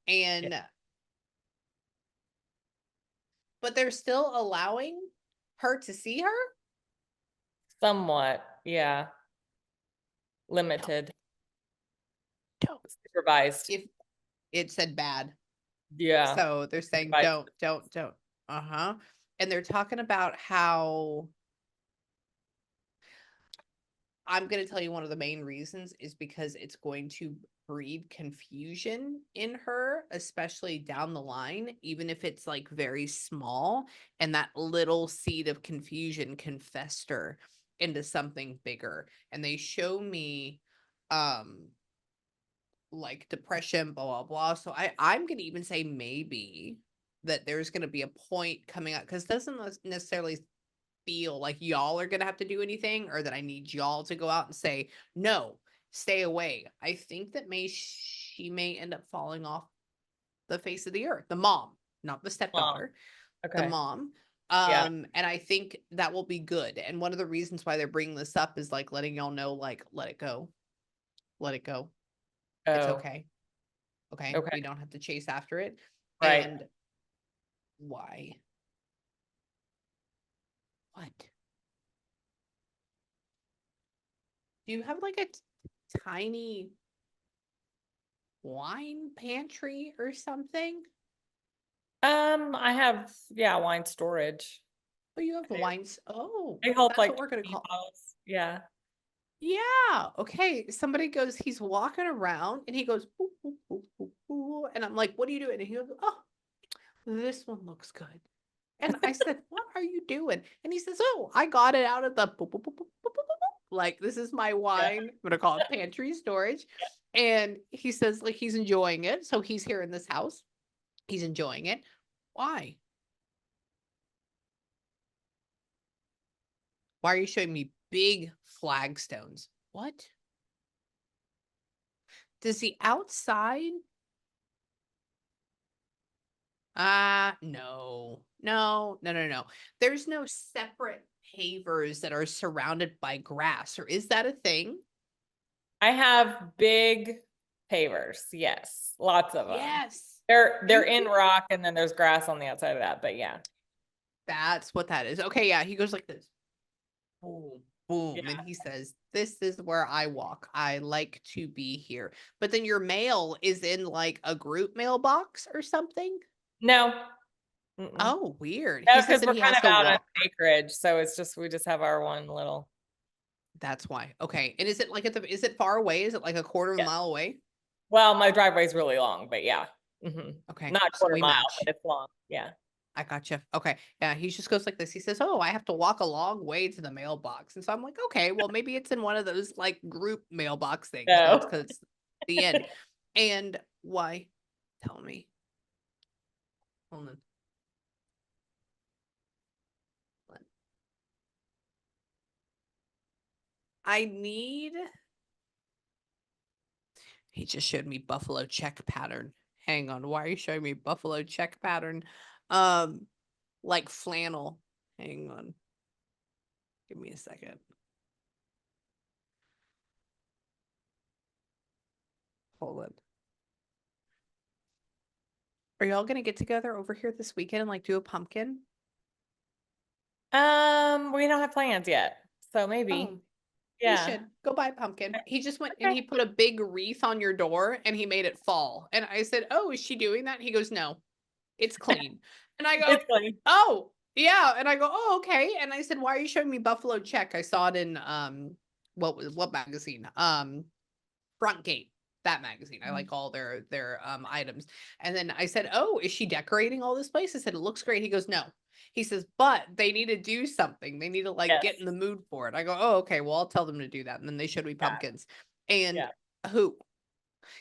Yeah. And but they're still allowing her to see her? Somewhat, yeah. No, Limited, don't. supervised. If it said bad. Yeah. So they're saying Supervised. don't. Uh-huh. And they're talking about how I'm going to tell you one of the main reasons is because it's going to breed confusion in her, especially down the line, even if it's like very small, and that little seed of confusion can fester into something bigger. And they show me um like depression, blah blah blah. So I'm gonna even say maybe that there's gonna be a point coming up because doesn't necessarily feel like y'all are gonna have to do anything or that I need y'all to go out and say no, stay away. I think that she may end up falling off the face of the earth. The mom, not the Mom. stepdaughter, the Okay. mom. Yeah. And I think that will be good. And one of the reasons why they're bringing this up is like letting y'all know, like, let it go, let it go. It's Oh, okay. Okay. okay. We don't have to chase after it. Right. And why? What? Do you have like a tiny wine pantry or something? I have, yeah, wine storage. Oh, you have wines. Oh, I hold that's what like we're gonna 20 call. bottles. Yeah. Yeah. Okay. Somebody goes, he's walking around and he goes, "Boo, boo, boo, boo, boo," and I'm like, what are you doing? And he goes, oh, this one looks good. And I said, what are you doing? And he says, oh, I got it out of the boop, boop, boop, boop, boop, boop, boop, boop. Like, this is my Yeah. wine. I'm gonna call it pantry storage. And he says, like, he's enjoying it. So he's here in this house. He's enjoying it. Why? Why are you showing me big flagstones? What? Does the outside? No. No, no, no, no. There's no separate pavers that are surrounded by grass, or is that a thing? I have big pavers. Yes. Lots of them. Yes. They're You in rock and then there's grass on the outside of that, but yeah. That's what that is. Okay, yeah, he goes like this. Boom, boom. And Yeah. he says, this is where I walk. I like to be here. But then your mail is in like a group mailbox or something? No. Mm-mm. Oh, weird. He No, says because that we're he kind has of to out on walk. acreage, so it's just we just have our one little. That's why. Okay. And is it like is it far away? Is it like a quarter of a Yeah. mile away? Well, my driveway's really long, but yeah. Okay. Not So quarter we mile, match. but it's long. Yeah. I gotcha. Okay. Yeah. He just goes like this. He says, oh, I have to walk a long way to the mailbox. And so I'm like, okay, well, maybe it's in one of those like group mailbox things. That's No. because it's the end. And why? Tell me. Hold on. Hold on. I need. He just showed me buffalo check pattern. Hang on. Why are you showing me buffalo check pattern? Um, like flannel. Hang on. Give me a second. Hold on. Are y'all gonna get together over here this weekend and like do a pumpkin? We don't have plans yet, so maybe. Oh, we Yeah. should go buy a pumpkin. He just went and Okay. he put a big wreath on your door and he made it fall. And I said, oh, is she doing that? He goes, no, it's clean. And I go, It's funny. oh, yeah. And I go, oh, okay. And I said, why are you showing me Buffalo Check? I saw it in what magazine? Front Gate, that magazine. I like all their items. And then I said, oh, is she decorating all this place? I said, it looks great. He goes, no. He says, but they need to do something. They need to like Yes. get in the mood for it. I go, oh, okay, well, I'll tell them to do that. And then they showed me Yeah. pumpkins. And Yeah. who?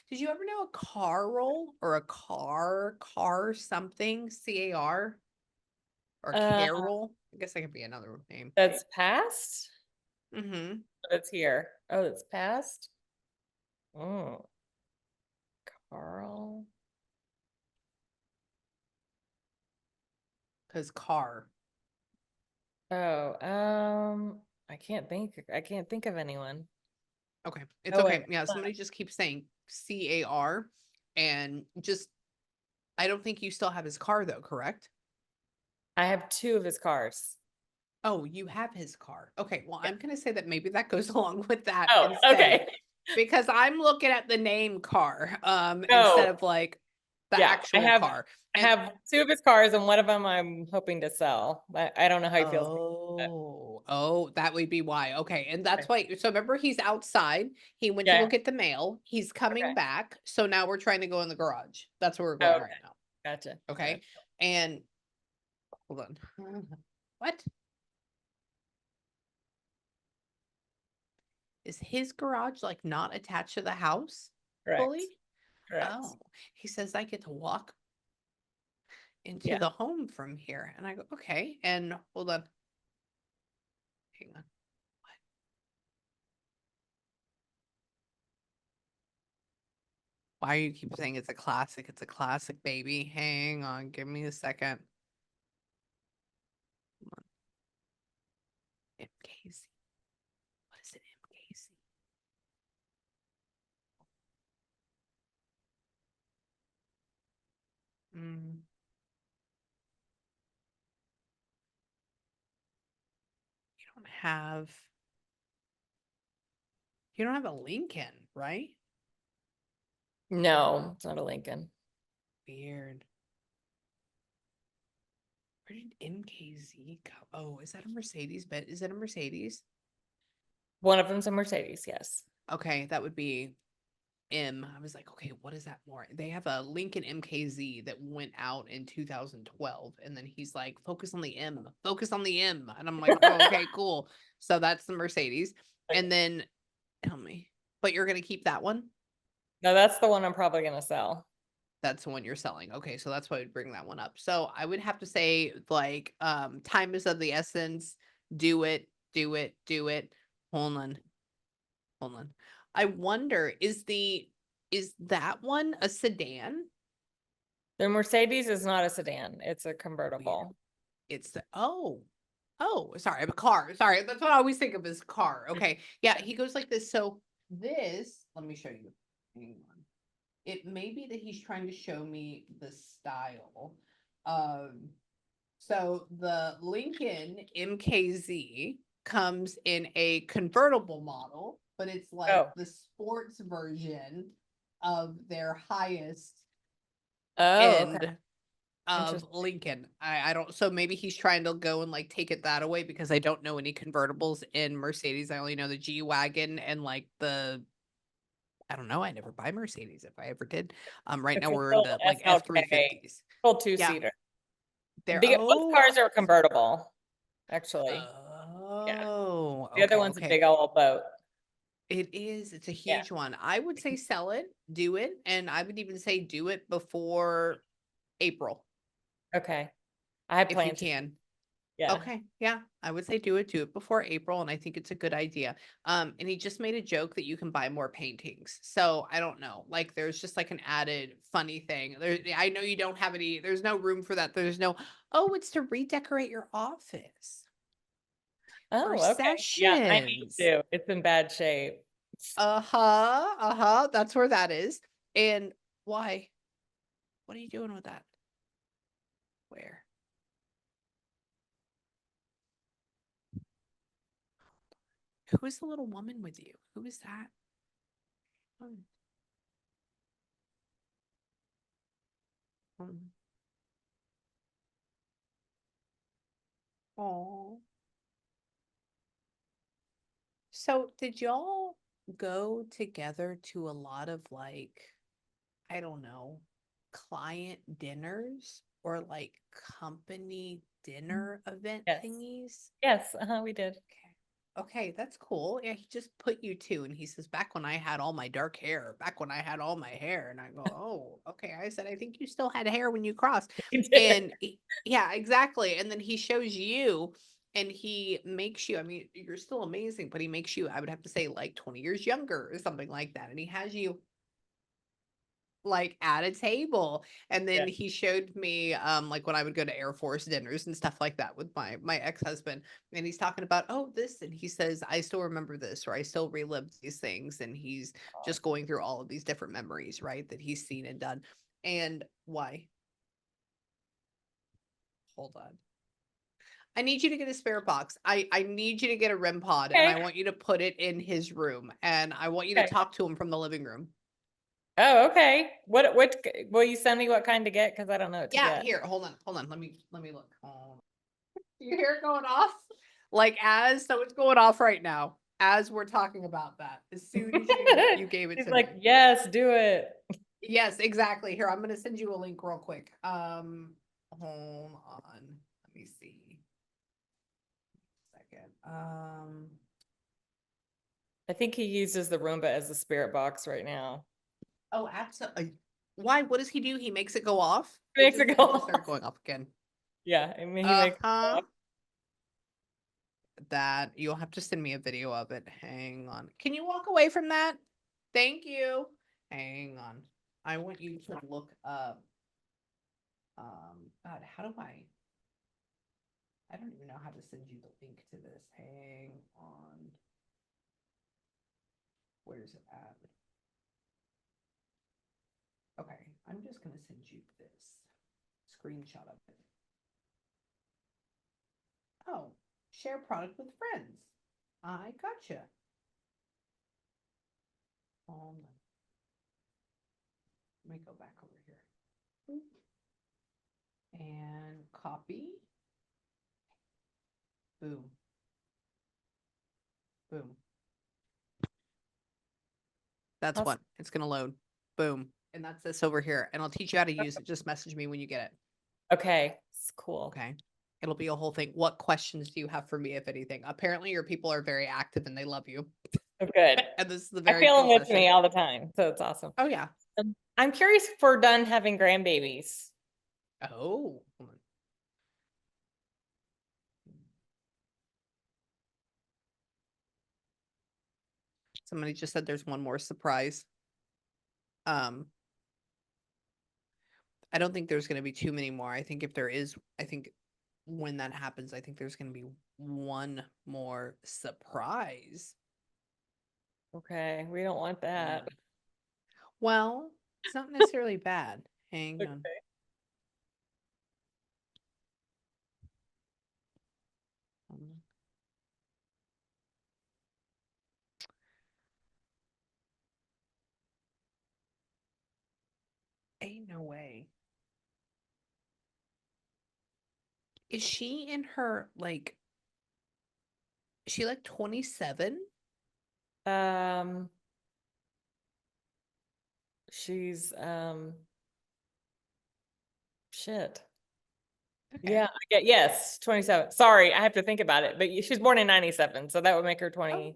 Did you ever know a car roll or a car something? CAR or Uh, carol? I guess that could be another name. that's past. Mm-hmm. It's here. Oh, it's past. Oh, Carl. Because car. Oh, I can't think of anyone. Okay. It's Oh, wait. okay. Yeah, somebody just keeps saying CAR and just I don't think you still have his car though, correct? I have two of his cars. Oh, you have his car. Okay, well, Yeah. I'm gonna say that maybe that goes along with that Oh, instead okay. because I'm looking at the name car instead Oh, of like the yeah. actual car. I And have two of his cars, and one of them I'm hoping to sell. I don't know how he feels. that would be why. Okay, and that's Okay. why. So remember, he's outside. He went to go Yeah. get the mail. He's coming Okay. back. So now we're trying to go in the garage. That's where we're Oh, going okay. right now. Gotcha. Okay, and hold on. What is his garage like? Not attached to the house Correct. fully? Correct. Oh, he says I get to walk into Yeah. the home from here, and I go okay. And hold on, hang on. Why you keep saying it's a classic? It's a classic, baby. Hang on, give me a second. Come on. MKC. What is it, MKC? Mm, you don't have you don't have a Lincoln, right? No, it's not a Lincoln. Weird. Where did MKZ go? Oh, is that a Mercedes? But is it a Mercedes? One of them's a Mercedes, yes. Okay, that would be M. I was like, okay, what is that more? They have a Lincoln MKZ that went out in 2012, and then he's like, focus on the M, focus on the M, and I'm like, oh, okay, cool. So that's the Mercedes, and then tell me, but you're gonna keep that one? No, that's the one I'm probably gonna sell. That's the one you're selling. Okay, so that's why I'd bring that one up. So I would have to say, like, time is of the essence. Do it, do it, do it. Hold on. Hold on. I wonder, is that one a sedan? The Mercedes is not a sedan, it's a Weird. convertible. It's the sorry, a car. Sorry, that's what I always think of as car. Okay. Yeah, he goes like this. So this, let me show you. Hang on. It may be that he's trying to show me the style. So the Lincoln MKZ comes in a convertible model, but it's like Oh. the sports version of their highest Oh, okay. end of Interesting. Lincoln. I don't, so maybe he's trying to go and like take it that away because I don't know any convertibles in Mercedes. I only know the G Wagon and like I don't know. I never buy Mercedes if I ever did. Right It's now a we're full into like SLK, F350s. full Yeah. two-seater. They're Both cars are convertible, actually. Yeah. The other okay, one's a okay. big old boat. It is. It's a Yeah. huge one. I would say sell it, do it, and I would even say do it before April Okay. I had if you planned to. can. Yeah. Okay, yeah, I would say do it before April, and I think it's a good idea. And he just made a joke that you can buy more paintings. So I don't know, like there's just like an added funny thing. There, I know you don't have any. There's no room for that. There's no. Oh, it's to redecorate your office for Oh, okay. Yeah, I need sessions. to. It's in bad shape. Uh-huh, uh-huh. That's where that is. And why? What are you doing with that? Where? Who is the little woman with you? Who is that? Oh. So did y'all go together to a lot of like, I don't know, client dinners or like company dinner event Yes. thingies? Yes, we did. Okay. Okay, that's cool. Yeah, he just put you two and he says, back when I had all my dark hair, back when I had all my hair. And I go, oh, okay. I said, I think you still had hair when you crossed. We did. And yeah, exactly. And then he shows you and he makes you, I mean, you're still amazing, but he makes you, I would have to say, like 20 years younger or something like that. And he has you like at a table, and Yeah. then he showed me like when I would go to Air Force dinners and stuff like that with my ex-husband, and he's talking about, oh, this, and he says, I still remember this, or I still relived these things, and he's just going through all of these different memories, right, that he's seen and done. And why, hold on, I need you to get a spare box. I need you to get a REM pod, and Okay. I want you to put it in his room, and I want you to Okay. talk to him from the living room. Oh, okay. What will you send me what kind to get? Because I don't know what to Yeah, get. here, hold on, let me look. You hear it going off? Like as so it's going off right now as we're talking about that. As soon as you gave it He's to like, me. yes, do it. Yes, exactly. Here, I'm gonna send you a link real quick. Hold on. Let me see. Second. I think he uses the Roomba as a spirit box right now. Oh, absolutely. Why? What does he do? He makes it go off? Makes it go It just started off. going off again. Yeah, I mean, he makes it go Uh-huh. off. That you'll have to send me a video of it. Hang on. Can you walk away from that? Thank you. Hang on. I want you to look up. God, how do I don't even know how to send you the link to this. Hang on. Where's it at? Okay, I'm just gonna send you this screenshot of it. Oh, share product with friends. I gotcha. Let me go back over here. And copy. Boom. Boom. That's Awesome. what it's going to load. Boom. And that's this over here. And I'll teach you how to use it. Just message me when you get it. Okay. It's cool. Okay. It'll be a whole thing. What questions do you have for me, if anything? Apparently, your people are very active and they love you. Oh, good. And this is the I very feel them first with me session. all the time. So it's awesome. Oh, yeah. I'm curious if we're done having grandbabies. Oh. Hold on. Somebody just said there's one more surprise. I don't think there's going to be too many more. I think if there is, I think when that happens, I think there's going to be one more surprise. Okay. We don't want that. Well, it's not necessarily bad. Hang on. Ain't no way. Is she in her like? Is she like 27? She's shit. Okay. Yeah, I get yes, 27. Sorry, I have to think about it. But she's born in 97, so that would make her 27,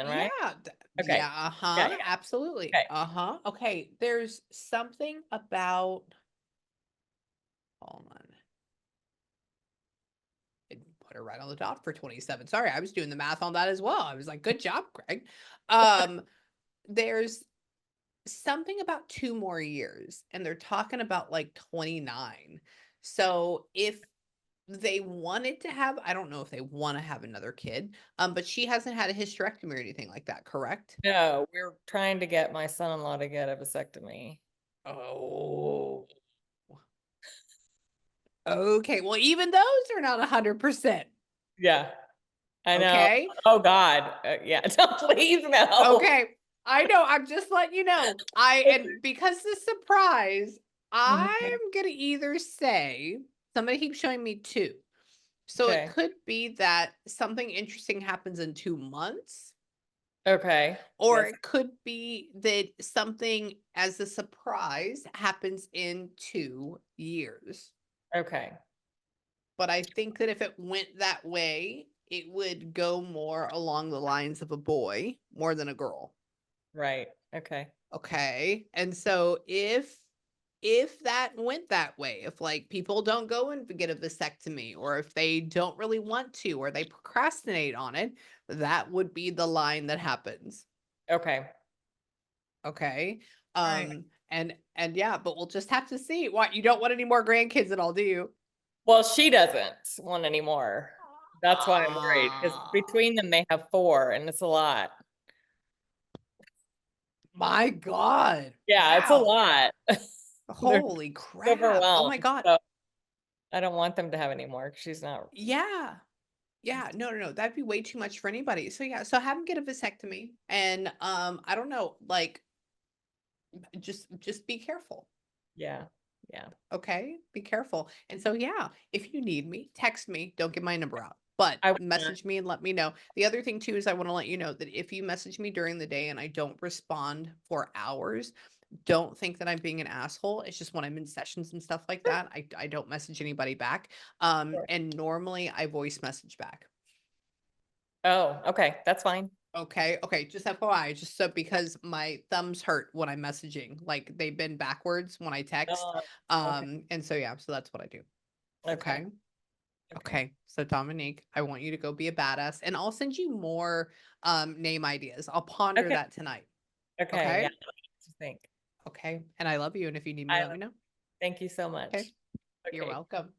right? Yeah. Okay. Yeah. Uh-huh. Yeah, yeah. Absolutely. Okay. Uh-huh. Okay. There's something about. Hold on. It put her right on the dot for 27. Sorry, I was doing the math on that as well. I was like, good job, Greg. There's something about 2 more years, and they're talking about like 29. So if they wanted to have, I don't know if they want to have another kid, but she hasn't had a hysterectomy or anything like that, correct? No, we're trying to get my son-in-law to get a vasectomy. Oh. Okay. Well, even those are not 100%. Yeah, I know. Okay. Oh God. Yeah. Please no. Okay. I know. I'm just letting you know. And because the surprise, Mhm. I'm gonna either say somebody keeps showing me 2. So it Okay. could be that something interesting happens in 2 months, Okay. or Yes. it could be that something as a surprise happens in 2 years. Okay. But I think that if it went that way, it would go more along the lines of a boy more than a girl. Right. Okay. Okay. And so if that went that way, if like people don't go and get a vasectomy, or if they don't really want to, or they procrastinate on it, that would be the line that happens. Okay. Okay. All right. And yeah, but we'll just have to see. What, you don't want any more grandkids at all, do you? Well, she doesn't want any more. That's why I'm worried because Ah, between them they have 4 and it's a lot. my God. Yeah, it's a Wow. lot. They're Holy crap. Oh my overwhelmed. God. So I don't want them to have any more. She's not. Yeah. Yeah, no, no, no. That'd be way too much for anybody. So yeah, so have him get a vasectomy, and I don't know, like just be careful. Yeah. Yeah. Okay? Be careful. And so yeah, if you need me, text me. Don't give my number out. But I would not. message me and let me know. The other thing too is I want to let you know that if you message me during the day and I don't respond for hours, don't think that I'm being an asshole. It's just when I'm in sessions and stuff like that, I don't message anybody back. Sure. And normally I voice message back. Oh, okay. That's fine. Okay, okay, just FYI, just so because my thumbs hurt when I'm messaging, like they've been backwards when I text. Oh, okay. And so yeah, so that's what I do. Okay. Okay. Okay. Okay. So Dominique, I want you to go be a badass, and I'll send you more name ideas. I'll ponder Okay. that tonight. Okay. Yeah. Okay? I think. Okay. And I love you. And if you need me, I let me know. thank you so Okay. much. You're Okay. welcome.